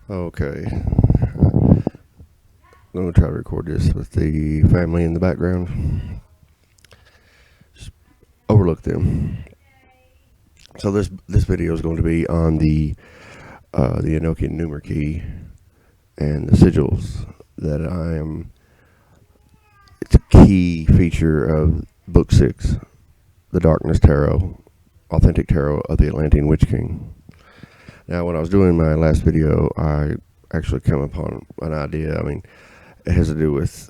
Okay. I'm going to try to record this with the family in the background. Just overlook them. So this video is going to be on the Enochian Numer Key and the sigils that It's a key feature of Book 6, the Darkness Tarot, Authentic Tarot of the Atlantean Witch King. Now, when I was doing my last video, I actually came upon an idea. It has to do with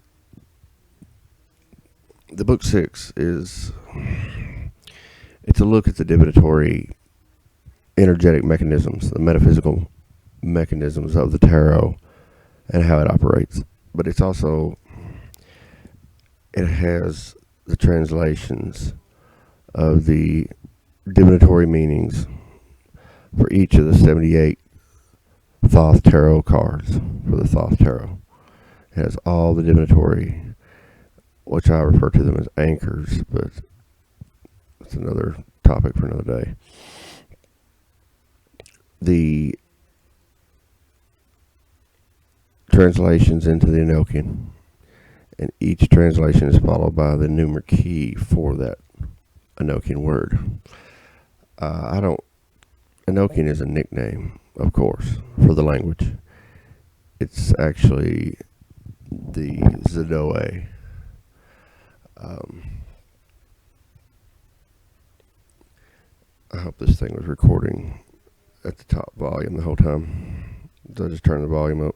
the Book 6 it's a look at the divinatory energetic mechanisms, the metaphysical mechanisms of the tarot and how it operates. But it has the translations of the divinatory meanings for each of the 78 Thoth Tarot cards for the Thoth Tarot. It has all the divinatory, which I refer to them as anchors, but it's another topic for another day. The translations into the Enochian, and each translation is followed by the Numer Key for that Enochian word. Enochian is a nickname, of course, for the language. It's actually the Zedoe. I hope this thing was recording at the top volume the whole time. So I just turn the volume up.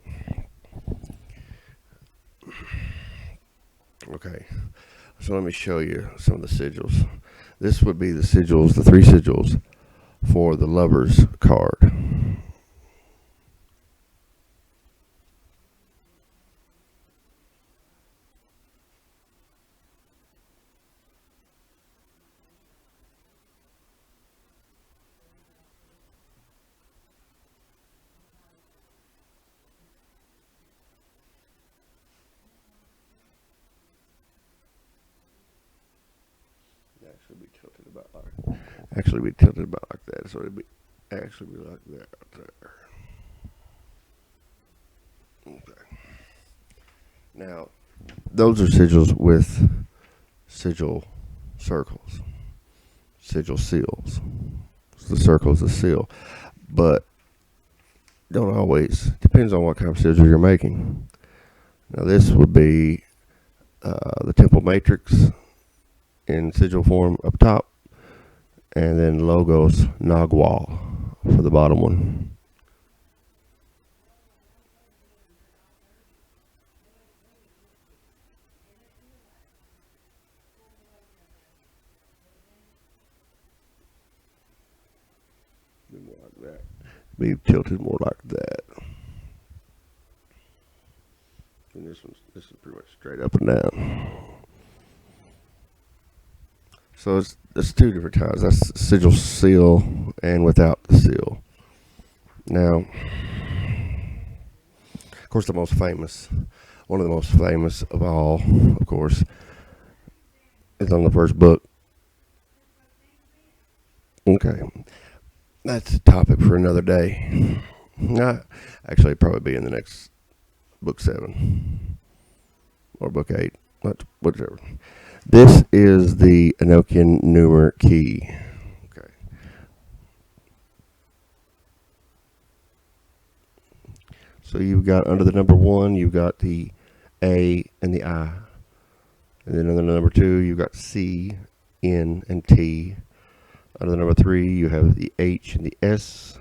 Okay, so let me show you some of the sigils. This would be the sigils, the 3 sigils for the Lover's card. Actually be tilted about like that, so it'd be actually be like that there. Okay. Now, those are sigils with sigil circles, sigil seals. So the circle is the seal, but don't always. Depends on what kind of sigil you're making. Now, this would be the temple matrix in sigil form up top, and then Logos Nagual for the bottom one. Be more like that. Be tilted more like that. And this is pretty much straight up and down. So it's 2 different types. That's sigil seal and without the seal. Now, of course, one of the most famous of all, of course, is on the first book. Okay, that's a topic for another day. Actually, probably be in the next book 7 or book 8, whichever. This is the Enochian Numer Key. Okay. So you've got under the number 1, you've got the A and the I. And then under the number 2, you've got C, N, and T. Under the number 3, you have the H and the S.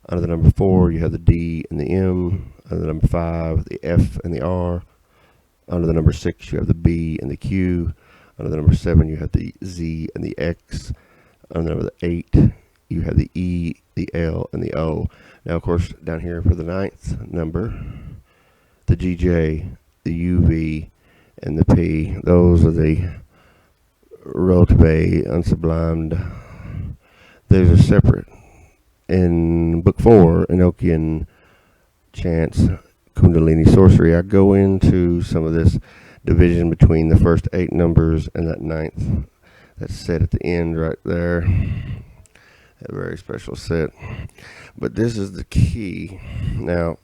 Under the number 4, you have the D and the M. Under the number 5, the F and the R. Under the number 6, you have the B and the Q. Under the number 7, you have the Z and the X. Under the number 8, you have the E, the L, and the O. Now, of course, down here for the 9th number, the GJ, the UV, and the P. Those are the Rotave unsublimed. Those are separate. In Book 4, Enochian Chants, Kundalini Sorcery, I go into some of this division between the first 8 numbers and that 9th. That's set at the end right there. A very special set. But this is the key Now,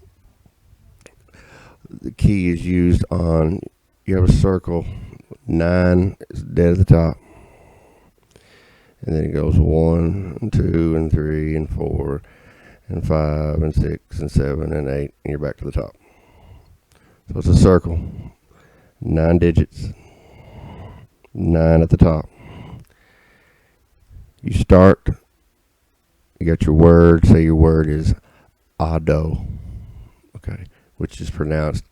the key is used on, you have a circle, 9 is dead at the top, and then it goes 1 and 2 and 3 and 4 and 5 and 6 and 7 and 8, and you're back to the top. So it's a circle, 9 digits, 9 at the top. You start, you got your word, say your word is Ado, okay, which is pronounced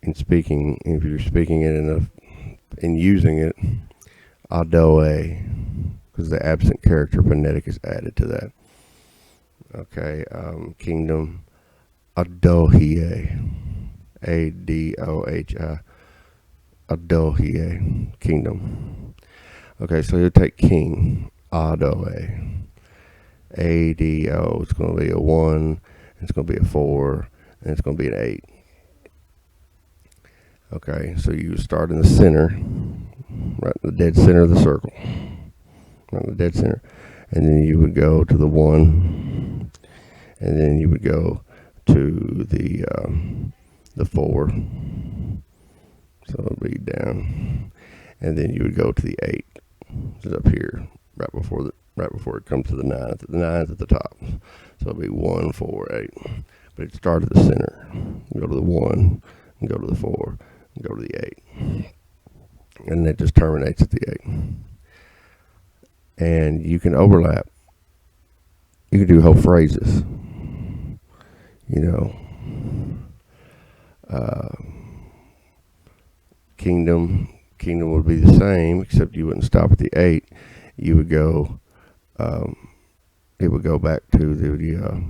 in speaking, if you're speaking it in using it, Adoe, because the absent character phonetic is added to that. Okay, kingdom, Adohie, Adohi, Adohie, kingdom. Okay, so you'll take king, Adoe, Ado, it's going to be a 1, it's going to be a 4, and it's going to be an 8. Okay, so you start in the center, right in the dead center of the circle, right in the dead center, and then you would go to the 1, and then you would go to the 4, so it'll be down, and then you would go to the 8, which is up here, right before it comes to the 9. The 9's at the top, so it'll be 1, 4, 8. But it starts at the center. You go to the 1, and go to the 4, and go to the 8, and it just terminates at the 8. And you can overlap. You can do whole phrases. You know, kingdom would be the same, except you wouldn't stop at the 8. You would go. It would go back to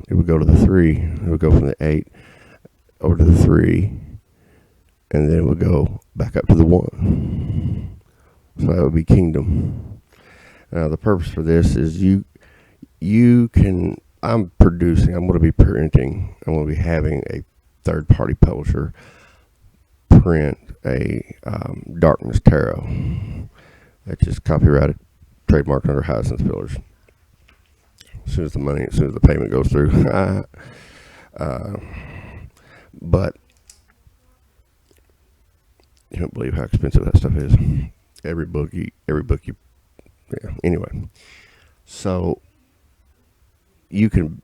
it would go to the 3. It would go from the 8 over to the 3, and then it would go back up to the 1. So that would be kingdom. Now the purpose for this is you can. I'm going to be printing. I'm going to be having a third-party publisher print a Darkness Tarot. That's just copyrighted, trademarked under Hyacinth Pillars. As soon as the payment goes through. But you don't believe how expensive that stuff is. Every book you, yeah. Anyway, so you can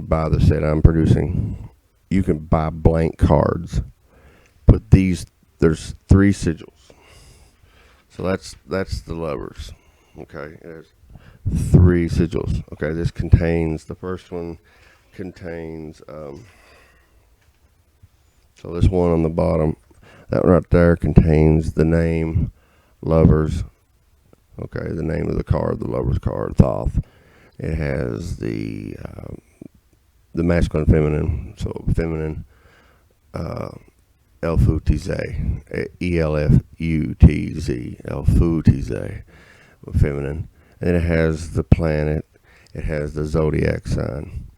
buy the set I'm producing. You can buy blank cards. But there's 3 sigils. So that's the lovers. Okay, there's 3 sigils. Okay, the first one contains, so this one on the bottom, that one right there contains the name lovers. Okay, the name of the card, the lover's card, Thoth. It has the masculine, feminine, so feminine, Elfutize, E-L-F-U-T-Z, Elfutize, feminine. And then it has the planet, it has the zodiac sign,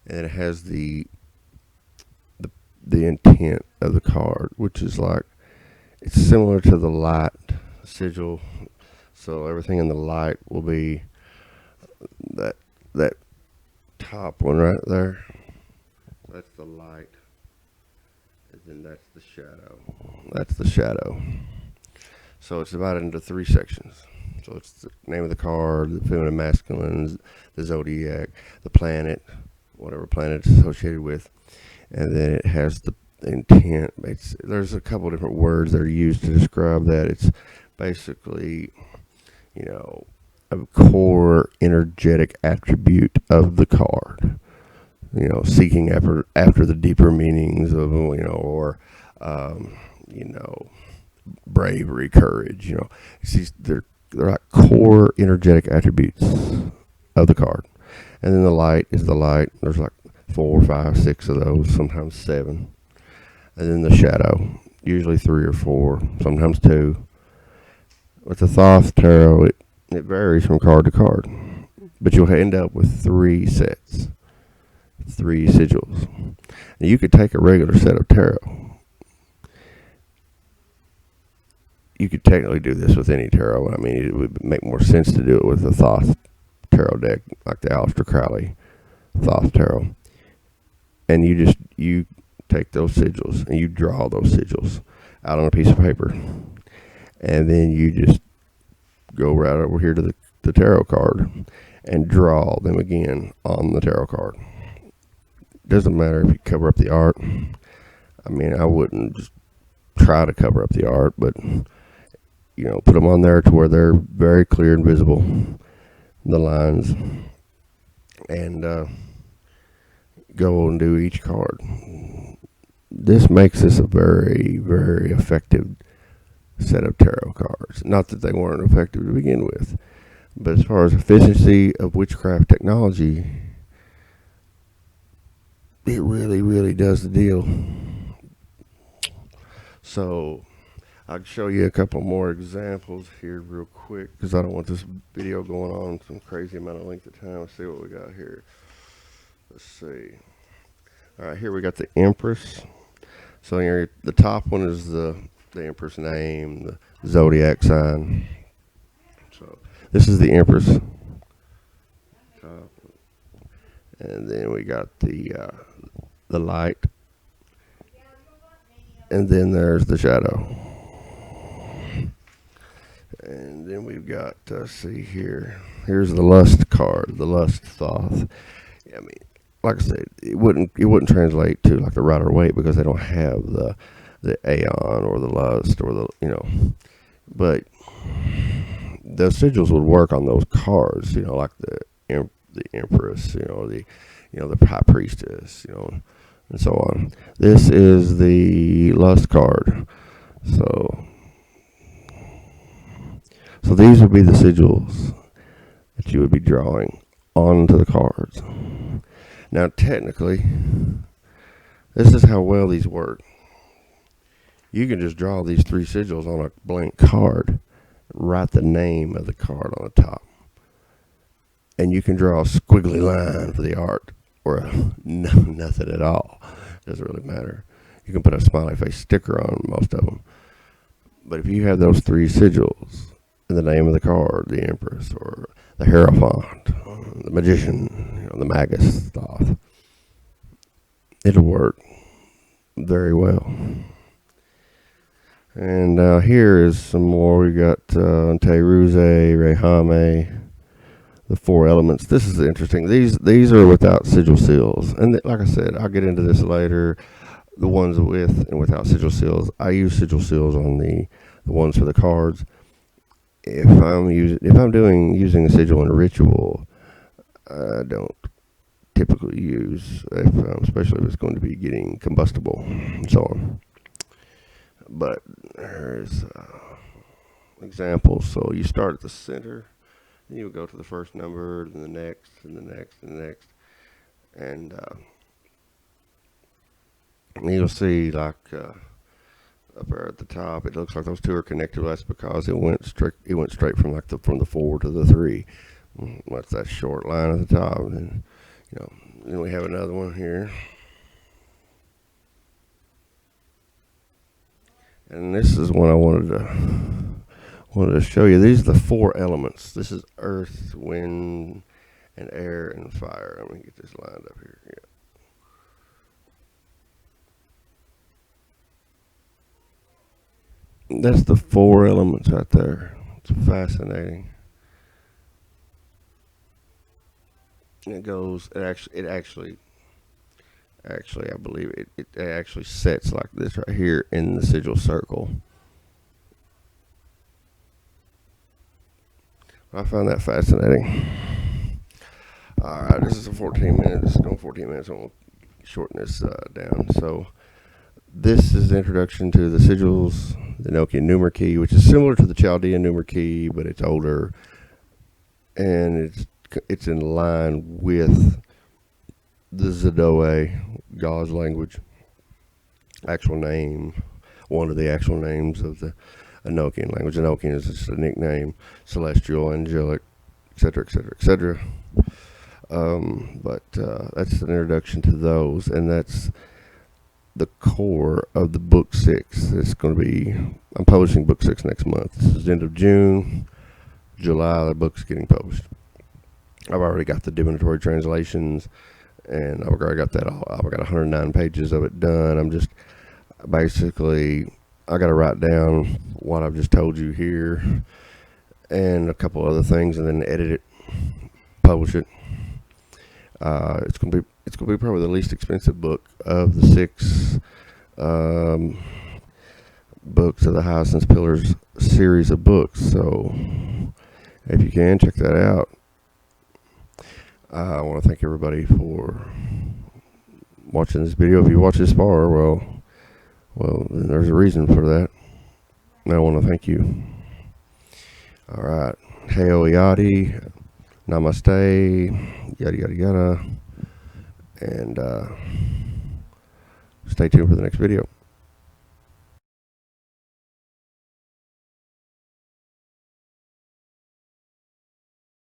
and it has the intent of the card, which is like, it's similar to the light sigil. So everything in the light will be that top one right there. That's the light. And then that's the shadow. That's the shadow. So it's divided into 3 sections. So it's the name of the card, the feminine, masculine, the zodiac, the planet, whatever planet it's associated with. And then it has the intent. There's a couple different words that are used to describe that. It's basically, a core energetic attribute of the card. Seeking after the deeper meanings of, or, bravery, courage, they're like core energetic attributes of the card. And then the light is the light. There's like 4, 5, 6 of those, sometimes 7. And then the shadow, usually 3 or 4, sometimes 2. With the Thoth Tarot, it varies from card to card. But you'll end up with 3 sets. 3 sigils. Now you could take a regular set of tarot. You could technically do this with any tarot. I mean, it would make more sense to do it with the Thoth Tarot deck, like the Aleister Crowley Thoth Tarot. and you take those sigils and you draw those sigils out on a piece of paper, and then you just go right over here to the tarot card and draw them again on the tarot card. Doesn't matter if you cover up the art. I mean, I wouldn't just try to cover up the art, but put them on there to where they're very clear and visible, the lines, and go and do each card. This makes this a very, very effective set of tarot cards. Not that they weren't effective to begin with, but as far as efficiency of witchcraft technology, it really, really does the deal. So I'll show you a couple more examples here real quick, because I don't want this video going on some crazy amount of length of time. Let's see what we got here. Let's see. All right, here we got the Empress. So here, the top one is the Empress name, the zodiac sign. So this is the Empress. And then we got the light. And then there's the shadow. And then we've got, see here, here's the lust card, the lust thoth. I mean, like I said, it wouldn't translate to like the rider waite, because they don't have the aeon or the lust or but the sigils would work on those cards, like the Empress, the high priestess, and so on. This is the lust card. So these would be the sigils that you would be drawing onto the cards. Now, technically, this is how well these work. You can just draw these 3 sigils on a blank card, write the name of the card on the top, and you can draw a squiggly line for the art, or nothing at all. Doesn't really matter. You can put a smiley face sticker on most of them. But if you have those 3 sigils, and the name of the card, the Empress, or the Hierophant, the Magician, the Magus Thoth, it'll work very well. And here is some more. We got Te-Ruse, Rehame, the 4 elements. This is interesting. These are without sigil seals, and like I said, I'll get into this later. The ones with and without sigil seals. I use sigil seals on the ones for the cards. If I'm using a sigil in a ritual, I don't typically use, especially if it's going to be getting combustible and so on. But there's examples. So you start at the center, then you go to the first number, then the next, and the next, and the next, and you'll see like up there at the top, it looks like those 2 are connected. That's because it went straight from from the 4 to the 3. That's that short line at the top, and then we have another one here, and this is one I wanted to show you. These are the 4 elements. This is earth, wind, and air, and fire. Let me get this lined up here. Yeah. That's the 4 elements right there. It's fascinating. And it actually, I believe it actually sets like this right here in the sigil circle. I found that fascinating. Alright, this is 14 minutes. Doing 14 minutes. I'm going to shorten this down. So, this is the introduction to the sigils, the Enochian Numer Key, which is similar to the Chaldean Numer Key, but it's older, and it's in line with the Zedoe, God's language, actual name, one of the actual names of the Enochian language. Enochian is just a nickname, celestial, angelic, etc., etc., etc. But that's an introduction to those, and that's the core of the book 6. It's going to be, I'm publishing book 6 next month. This is the end of June. July, the book's getting published. I've already got the divinatory translations and I've already got that all. I've got 109 pages of it done. I'm just basically, I got to write down what I've just told you here and a couple other things, and then edit it, publish it. It's gonna be probably the least expensive book of the 6 books of the Hyacinth Pillars series of books. So if you can, check that out. I want to thank everybody for watching this video. If you watch this far, well, there's a reason for that. And I want to thank you. All right. Hail Yadi. Namaste. Yada, yada, yada. And stay tuned for the next video.